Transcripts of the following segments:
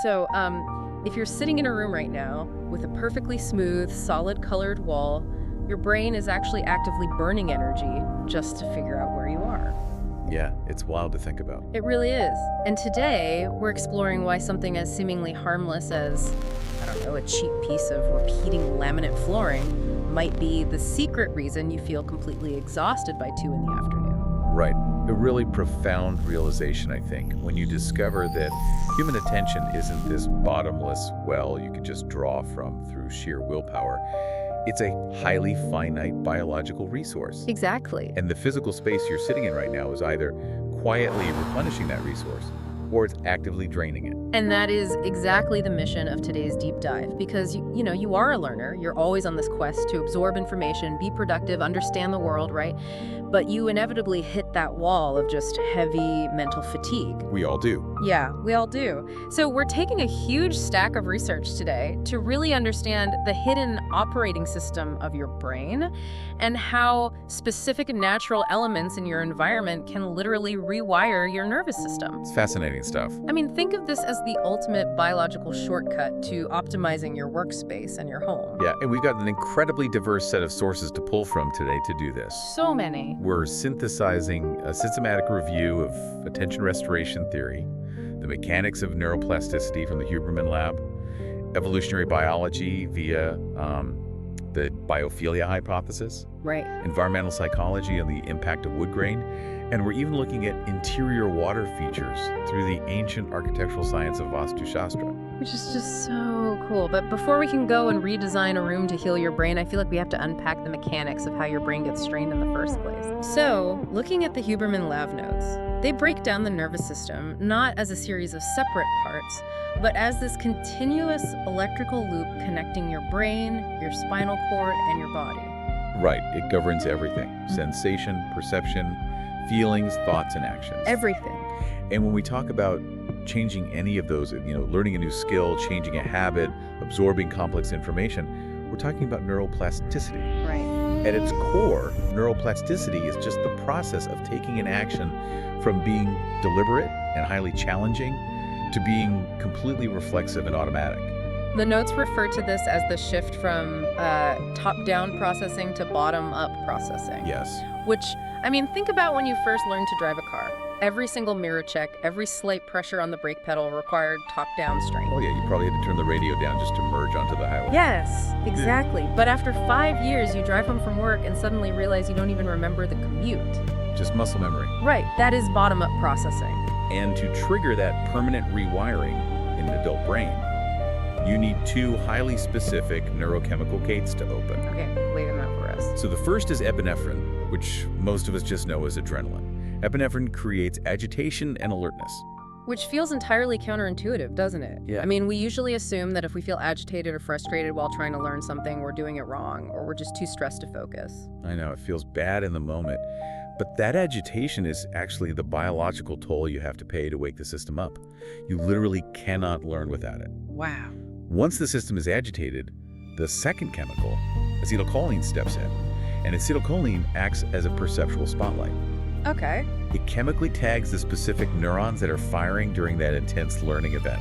So, if you're sitting in a room right now with a perfectly smooth, solid-colored wall, your brain is actually actively burning energy just to figure out where you are. Yeah, it's wild to think about. It really is. And today, we're exploring why something as seemingly harmless as, I don't know, a cheap piece of repeating laminate flooring might be the secret reason you feel completely exhausted by 2 in the afternoon. Right. A really profound realization, I think, when you discover that human attention isn't this bottomless well you can just draw from through sheer willpower. It's a highly finite biological resource. Exactly. And the physical space you're sitting in right now is either quietly replenishing that resource or it's actively draining it. And that is exactly the mission of today's deep dive, because you are a learner. You're always on this quest to absorb information, be productive, understand the world, right? But you inevitably hit that wall of just heavy mental fatigue. We all do. Yeah, we all do. So we're taking a huge stack of research today to really understand the hidden operating system of your brain and how specific natural elements in your environment can literally rewire your nervous system. It's fascinating stuff. I mean, think of this as the ultimate biological shortcut to optimizing your workspace and your home. Yeah, and we've got an incredibly diverse set of sources to pull from today to do this. So many. We're synthesizing a systematic review of attention restoration theory, the mechanics of neuroplasticity from the Huberman Lab, evolutionary biology via the biophilia hypothesis, Right. environmental psychology on the impact of wood grain, and we're even looking at interior water features through the ancient architectural science of Vastu Shastra. Which is just so cool. But before we can go and redesign a room to heal your brain, I feel like we have to unpack the mechanics of how your brain gets strained in the first place. So, looking at the Huberman Lab notes, they break down the nervous system not as a series of separate parts, but as this continuous electrical loop connecting your brain, your spinal cord, and your body. Right, it governs everything: sensation, perception, feelings, thoughts, and actions. Everything. And when we talk about changing any of those, learning a new skill, changing a habit, absorbing complex information, we're talking about neuroplasticity. Right. At its core, neuroplasticity is just the process of taking an action from being deliberate and highly challenging to being completely reflexive and automatic. The notes refer to this as the shift from top-down processing to bottom-up processing. Yes. Which, I mean, think about when you first learned to drive a car. Every single mirror check, every slight pressure on the brake pedal required top-down strain. Oh yeah, you probably had to turn the radio down just to merge onto the highway. Yes, exactly. But after 5 years, you drive home from work and suddenly realize you don't even remember the commute. Just muscle memory. Right, that is bottom-up processing. And to trigger that permanent rewiring in an adult brain, you need 2 highly specific neurochemical gates to open. Okay, lay them out for us. So the first is epinephrine, which most of us just know as adrenaline. Epinephrine creates agitation and alertness. Which feels entirely counterintuitive, doesn't it? Yeah. I mean, we usually assume that if we feel agitated or frustrated while trying to learn something, we're doing it wrong, or we're just too stressed to focus. I know, it feels bad in the moment, but that agitation is actually the biological toll you have to pay to wake the system up. You literally cannot learn without it. Wow. Once the system is agitated, the second chemical, acetylcholine, steps in, and acetylcholine acts as a perceptual spotlight. Okay. It chemically tags the specific neurons that are firing during that intense learning event.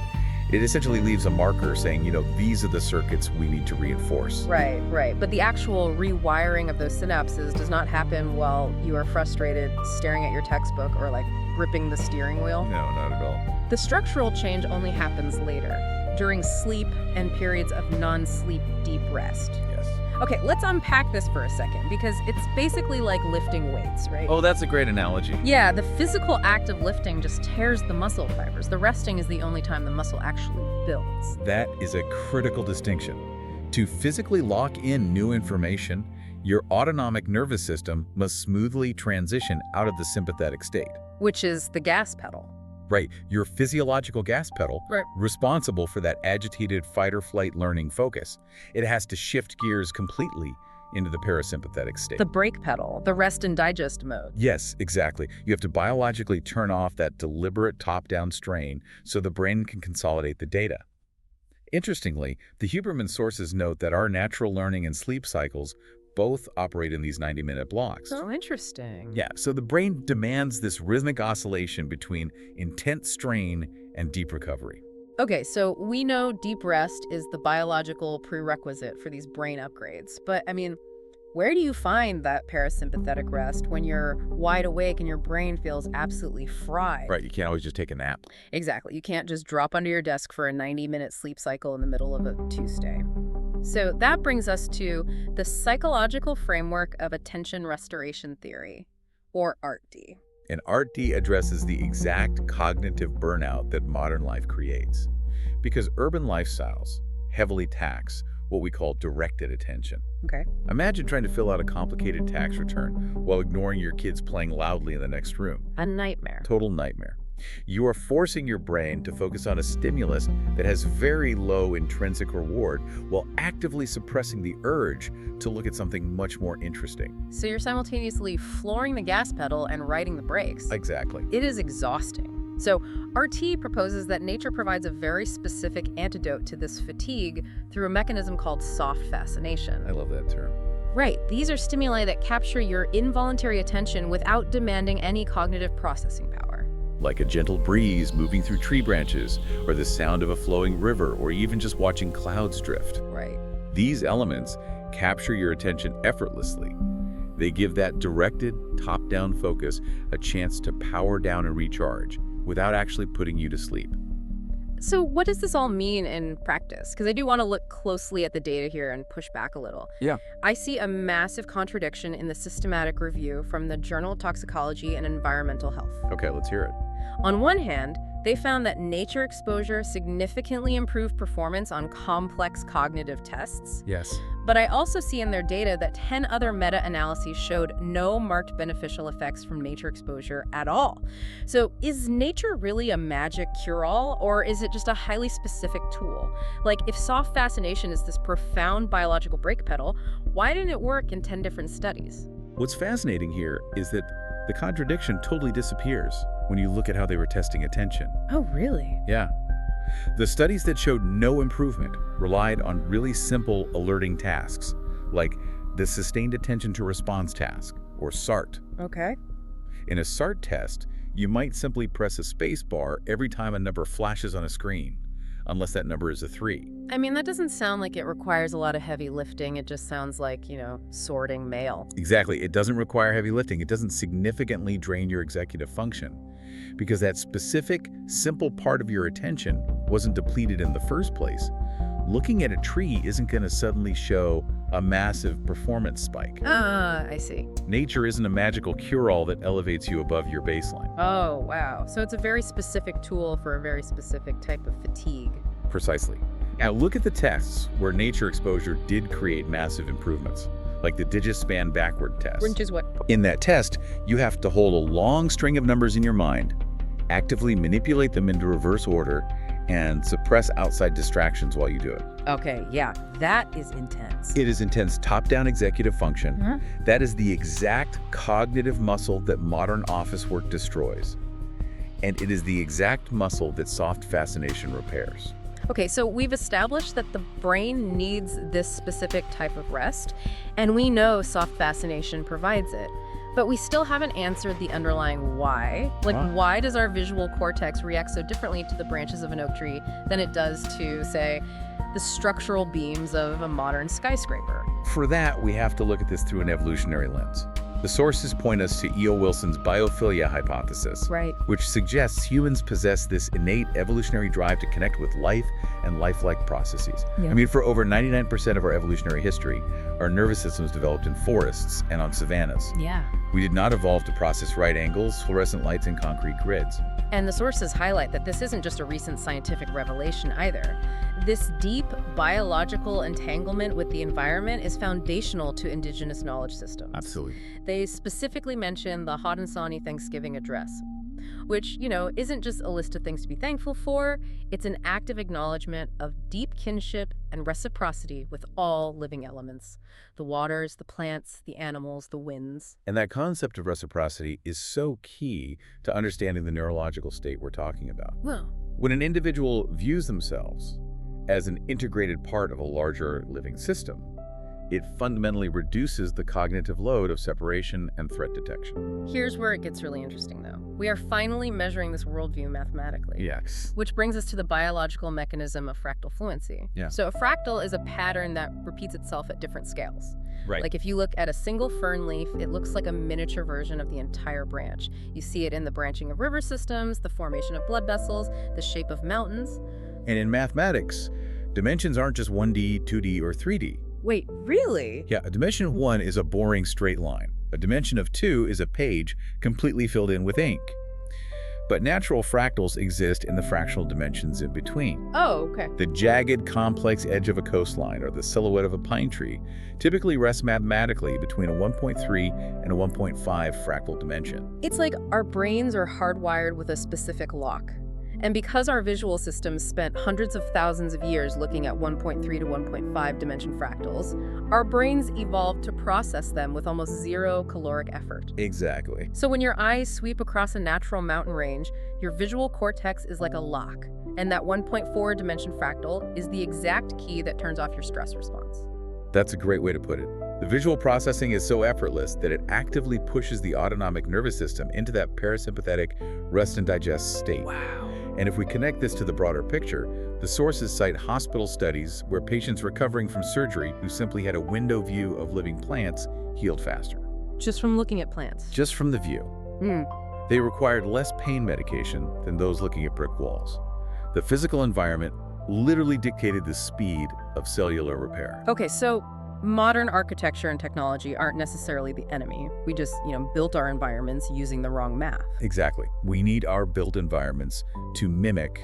It essentially leaves a marker saying, these are the circuits we need to reinforce. Right. But the actual rewiring of those synapses does not happen while you are frustrated, staring at your textbook, or gripping the steering wheel. No, not at all. The structural change only happens later, during sleep and periods of non-sleep deep rest. Yes. Okay, let's unpack this for a second, because it's basically like lifting weights, right? Oh, that's a great analogy. Yeah, the physical act of lifting just tears the muscle fibers. The resting is the only time the muscle actually builds. That is a critical distinction. To physically lock in new information, your autonomic nervous system must smoothly transition out of the sympathetic state. Which is the gas pedal. Right, your physiological gas pedal, Right. responsible for that agitated fight-or-flight learning focus. It has to shift gears completely into the parasympathetic state. The brake pedal, the rest and digest mode. Yes, exactly. You have to biologically turn off that deliberate top-down strain so the brain can consolidate the data. Interestingly, the Huberman sources note that our natural learning and sleep cycles both operate in these 90-minute blocks. Oh, interesting. Yeah, so the brain demands this rhythmic oscillation between intense strain and deep recovery. Okay, so we know deep rest is the biological prerequisite for these brain upgrades. But I mean, where do you find that parasympathetic rest when you're wide awake and your brain feels absolutely fried? Right, you can't always just take a nap. Exactly. You can't just drop under your desk for a 90-minute sleep cycle in the middle of a Tuesday. So that brings us to the psychological framework of attention restoration theory, or ART-D. And ART-D addresses the exact cognitive burnout that modern life creates. Because urban lifestyles heavily tax what we call directed attention. Okay. Imagine trying to fill out a complicated tax return while ignoring your kids playing loudly in the next room. A nightmare. Total nightmare. You are forcing your brain to focus on a stimulus that has very low intrinsic reward while actively suppressing the urge to look at something much more interesting. So you're simultaneously flooring the gas pedal and riding the brakes. Exactly. It is exhausting. So RT proposes that nature provides a very specific antidote to this fatigue through a mechanism called soft fascination. I love that term. Right. These are stimuli that capture your involuntary attention without demanding any cognitive processing power. Like a gentle breeze moving through tree branches, or the sound of a flowing river, or even just watching clouds drift. Right. These elements capture your attention effortlessly. They give that directed, top-down focus a chance to power down and recharge without actually putting you to sleep. So what does this all mean in practice? Because I do want to look closely at the data here and push back a little. Yeah. I see a massive contradiction in the systematic review from the Journal of Toxicology and Environmental Health. Okay, let's hear it. On one hand, they found that nature exposure significantly improved performance on complex cognitive tests. Yes. But I also see in their data that 10 other meta-analyses showed no marked beneficial effects from nature exposure at all. So is nature really a magic cure-all, or is it just a highly specific tool? Like, if soft fascination is this profound biological brake pedal, why didn't it work in 10 different studies? What's fascinating here is that the contradiction totally disappears when you look at how they were testing attention. Oh, really? Yeah. The studies that showed no improvement relied on really simple alerting tasks, like the Sustained Attention to Response task, or SART. Okay. In a SART test, you might simply press a space bar every time a number flashes on a screen, unless that number is a 3. I mean, that doesn't sound like it requires a lot of heavy lifting. It just sounds like, sorting mail. Exactly. It doesn't require heavy lifting. It doesn't significantly drain your executive function, because that specific, simple part of your attention wasn't depleted in the first place. Looking at a tree isn't going to suddenly show a massive performance spike. I see. Nature isn't a magical cure-all that elevates you above your baseline. Oh, wow. So it's a very specific tool for a very specific type of fatigue. Precisely. Now look at the tests where nature exposure did create massive improvements, like the Digispan backward test. Which is what? In that test, you have to hold a long string of numbers in your mind, actively manipulate them into reverse order, and suppress outside distractions while you do it. Okay, yeah, that is intense. It is intense top-down executive function. Mm-hmm. That is the exact cognitive muscle that modern office work destroys. And it is the exact muscle that soft fascination repairs. Okay, so we've established that the brain needs this specific type of rest, and we know soft fascination provides it. But we still haven't answered the underlying why. Like, why does our visual cortex react so differently to the branches of an oak tree than it does to, say, the structural beams of a modern skyscraper? For that, we have to look at this through an evolutionary lens. The sources point us to E.O. Wilson's biophilia hypothesis, Right. which suggests humans possess this innate evolutionary drive to connect with life and lifelike processes. Yeah. I mean, for over 99% of our evolutionary history, our nervous systems developed in forests and on savannas. Yeah. We did not evolve to process right angles, fluorescent lights, and concrete grids. And the sources highlight that this isn't just a recent scientific revelation either. This deep biological entanglement with the environment is foundational to indigenous knowledge systems. Absolutely. They specifically mention the Haudenosaunee Thanksgiving address, which, isn't just a list of things to be thankful for. It's an active acknowledgement of deep kinship and reciprocity with all living elements: the waters, the plants, the animals, the winds. And that concept of reciprocity is so key to understanding the neurological state we're talking about. Well, When an individual views themselves as an integrated part of a larger living system, it fundamentally reduces the cognitive load of separation and threat detection. here's where it gets really interesting, though. We are finally measuring this worldview mathematically. Yes. Which brings us to the biological mechanism of fractal fluency. Yeah. So a fractal is a pattern that repeats itself at different scales. Right. Like if you look at a single fern leaf, it looks like a miniature version of the entire branch. You see it in the branching of river systems, the formation of blood vessels, the shape of mountains. And in mathematics, dimensions aren't just 1D, 2D, or 3D. Wait, really? Yeah, a dimension of 1 is a boring straight line. A dimension of 2 is a page completely filled in with ink. But natural fractals exist in the fractional dimensions in between. Oh, okay. The jagged, complex edge of a coastline or the silhouette of a pine tree typically rests mathematically between a 1.3 and a 1.5 fractal dimension. It's like our brains are hardwired with a specific lock. And because our visual systems spent hundreds of thousands of years looking at 1.3 to 1.5 dimension fractals, our brains evolved to process them with almost zero caloric effort. Exactly. So when your eyes sweep across a natural mountain range, your visual cortex is like a lock. And that 1.4 dimension fractal is the exact key that turns off your stress response. That's a great way to put it. The visual processing is so effortless that it actively pushes the autonomic nervous system into that parasympathetic rest and digest state. Wow. And if we connect this to the broader picture, the sources cite hospital studies where patients recovering from surgery who simply had a window view of living plants healed faster. Just from looking at plants. Just from the view. They required less pain medication than those looking at brick walls. The physical environment literally dictated the speed of cellular repair. Okay, so modern architecture and technology aren't necessarily the enemy. We just, built our environments using the wrong math. Exactly. We need our built environments to mimic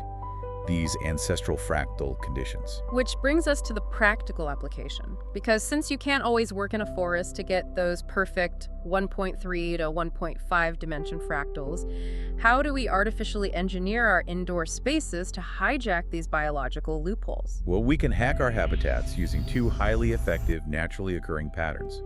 these ancestral fractal conditions. Which brings us to the practical application. Because since you can't always work in a forest to get those perfect 1.3 to 1.5 dimension fractals, how do we artificially engineer our indoor spaces to hijack these biological loopholes? Well, we can hack our habitats using two highly effective, naturally occurring patterns: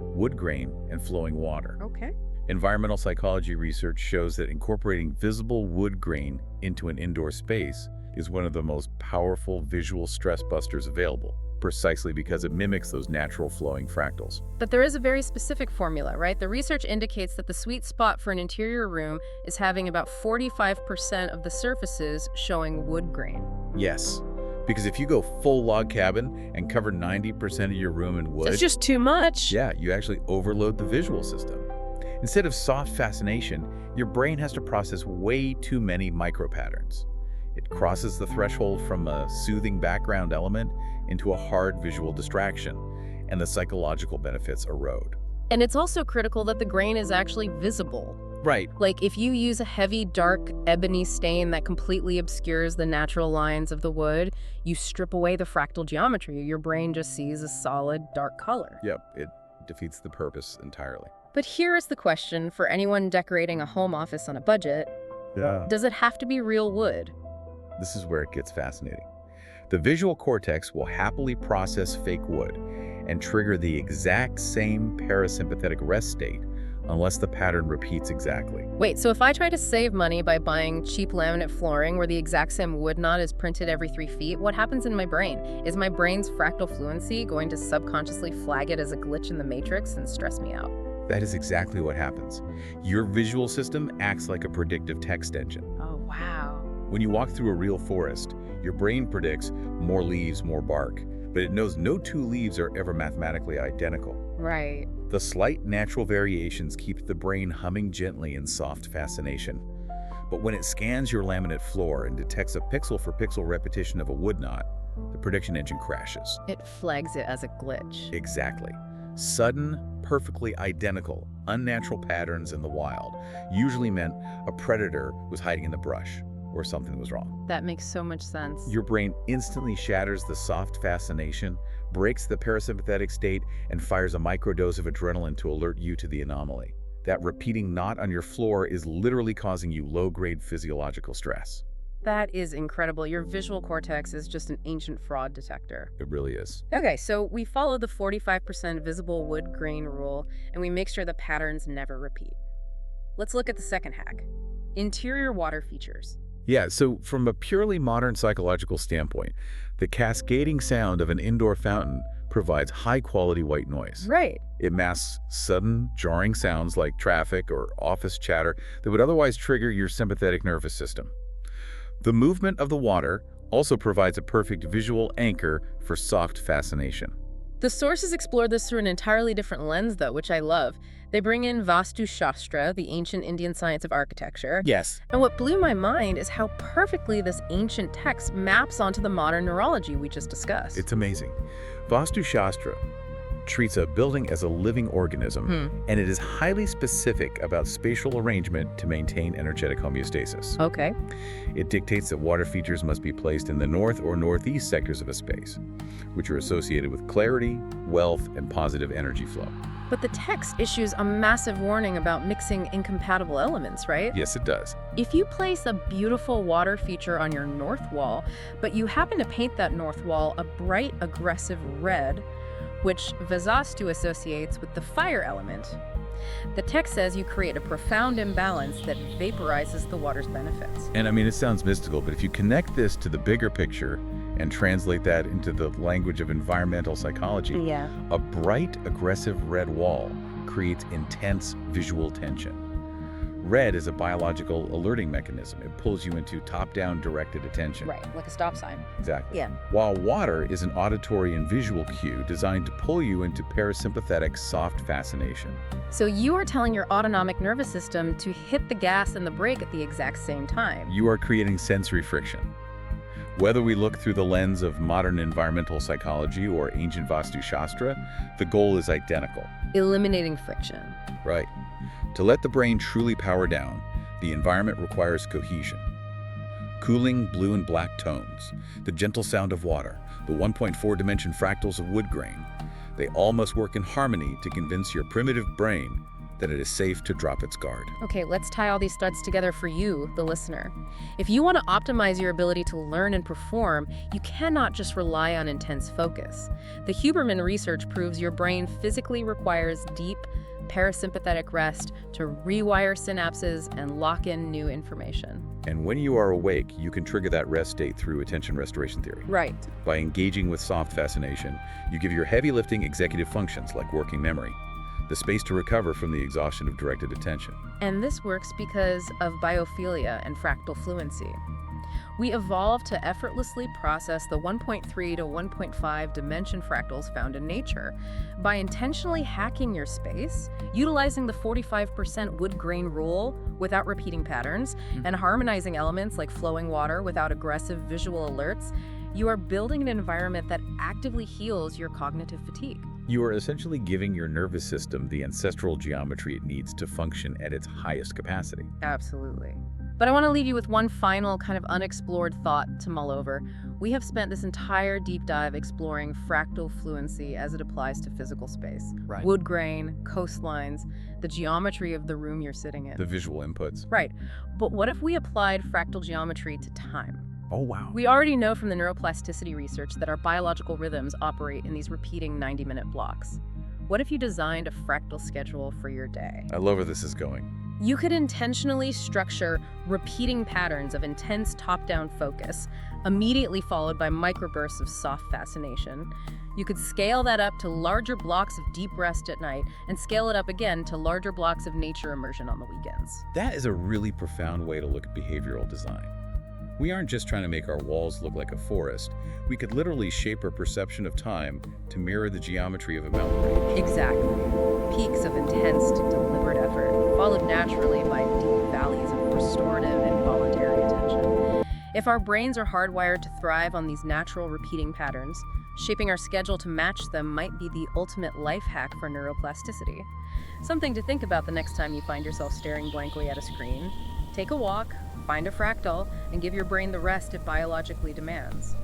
wood grain and flowing water. Okay. Environmental psychology research shows that incorporating visible wood grain into an indoor space is one of the most powerful visual stress busters available, precisely because it mimics those natural flowing fractals. But there is a very specific formula, right? The research indicates that the sweet spot for an interior room is having about 45% of the surfaces showing wood grain. Yes, because if you go full log cabin and cover 90% of your room in wood, It's just too much. yeah, you actually overload the visual system. Instead of soft fascination, your brain has to process way too many micropatterns. It crosses the threshold from a soothing background element into a hard visual distraction, and the psychological benefits erode. And it's also critical that the grain is actually visible. Right. Like if you use a heavy, dark, ebony stain that completely obscures the natural lines of the wood, you strip away the fractal geometry. Your brain just sees a solid, dark color. Yep, it defeats the purpose entirely. But here is the question for anyone decorating a home office on a budget. Yeah. Does it have to be real wood? This is where it gets fascinating. The visual cortex will happily process fake wood and trigger the exact same parasympathetic rest state unless the pattern repeats exactly. Wait, so if I try to save money by buying cheap laminate flooring where the exact same wood knot is printed every 3 feet, what happens in my brain? Is my brain's fractal fluency going to subconsciously flag it as a glitch in the matrix and stress me out? That is exactly what happens. Your visual system acts like a predictive text engine. Oh, wow. When you walk through a real forest, your brain predicts more leaves, more bark, but it knows no two leaves are ever mathematically identical. Right. The slight natural variations keep the brain humming gently in soft fascination. But when it scans your laminate floor and detects a pixel-for-pixel repetition of a wood knot, the prediction engine crashes. It flags it as a glitch. Exactly. Sudden, perfectly identical, unnatural patterns in the wild usually meant a predator was hiding in the brush or something was wrong. That makes so much sense. Your brain instantly shatters the soft fascination, breaks the parasympathetic state, and fires a microdose of adrenaline to alert you to the anomaly. That repeating knot on your floor is literally causing you low-grade physiological stress. That is incredible. Your visual cortex is just an ancient fraud detector. It really is. Okay, so we follow the 45% visible wood grain rule, and we make sure the patterns never repeat. Let's look at the second hack. Interior water features. Yeah, so from a purely modern psychological standpoint, the cascading sound of an indoor fountain provides high-quality white noise. Right. It masks sudden, jarring sounds like traffic or office chatter that would otherwise trigger your sympathetic nervous system. The movement of the water also provides a perfect visual anchor for soft fascination. The sources explore this through an entirely different lens, though, which I love. They bring in Vastu Shastra, the ancient Indian science of architecture. Yes. And what blew my mind is how perfectly this ancient text maps onto the modern neurology we just discussed. It's amazing. Vastu Shastra treats a building as a living organism, and it is highly specific about spatial arrangement to maintain energetic homeostasis. Okay. It dictates that water features must be placed in the north or northeast sectors of a space, which are associated with clarity, wealth, and positive energy flow. But the text issues a massive warning about mixing incompatible elements, right? Yes, it does. If you place a beautiful water feature on your north wall, but you happen to paint that north wall a bright, aggressive red, which Vastu associates with the fire element, the text says you create a profound imbalance that vaporizes the water's benefits. And I mean, it sounds mystical, but if you connect this to the bigger picture and translate that into the language of environmental psychology, Yeah. a bright, aggressive red wall creates intense visual tension. Red is a biological alerting mechanism. It pulls you into top-down directed attention. Right, like a stop sign. Exactly. Yeah. While water is an auditory and visual cue designed to pull you into parasympathetic soft fascination. So you are telling your autonomic nervous system to hit the gas and the brake at the exact same time. You are creating sensory friction. Whether we look through the lens of modern environmental psychology or ancient Vastu Shastra, the goal is identical. Eliminating friction. Right. To let the brain truly power down, the environment requires cohesion. Cooling blue and black tones, the gentle sound of water, the 1.4-dimension fractals of wood grain, they all must work in harmony to convince your primitive brain that it is safe to drop its guard. Okay, let's tie all these threads together for you, the listener. If you want to optimize your ability to learn and perform, you cannot just rely on intense focus. The Huberman research proves your brain physically requires deep, parasympathetic rest to rewire synapses and lock in new information. And when you are awake, you can trigger that rest state through attention restoration theory. Right. By engaging with soft fascination, you give your heavy lifting executive functions like working memory the space to recover from the exhaustion of directed attention. And this works because of biophilia and fractal fluency. We evolved to effortlessly process the 1.3 to 1.5 dimension fractals found in nature. By intentionally hacking your space, utilizing the 45% wood grain rule without repeating patterns, and harmonizing elements like flowing water without aggressive visual alerts, you are building an environment that actively heals your cognitive fatigue. You are essentially giving your nervous system the ancestral geometry it needs to function at its highest capacity. Absolutely. But I want to leave you with one final kind of unexplored thought to mull over. We have spent this entire deep dive exploring fractal fluency as it applies to physical space. Right. Wood grain, coastlines, the geometry of the room you're sitting in. The visual inputs. Right. But what if we applied fractal geometry to time? Oh, wow. We already know from the neuroplasticity research that our biological rhythms operate in these repeating 90-minute blocks. What if you designed a fractal schedule for your day? I love where this is going. You could intentionally structure repeating patterns of intense top-down focus, immediately followed by microbursts of soft fascination. You could scale that up to larger blocks of deep rest at night and scale it up again to larger blocks of nature immersion on the weekends. That is a really profound way to look at behavioral design. We aren't just trying to make our walls look like a forest. We could literally shape our perception of time to mirror the geometry of a mountain range. Exactly. Peaks of intense, deliberate effort, followed naturally by deep valleys of restorative and voluntary attention. If our brains are hardwired to thrive on these natural repeating patterns, shaping our schedule to match them might be the ultimate life hack for neuroplasticity. Something to think about the next time you find yourself staring blankly at a screen. Take a walk, find a fractal, and give your brain the rest it biologically demands.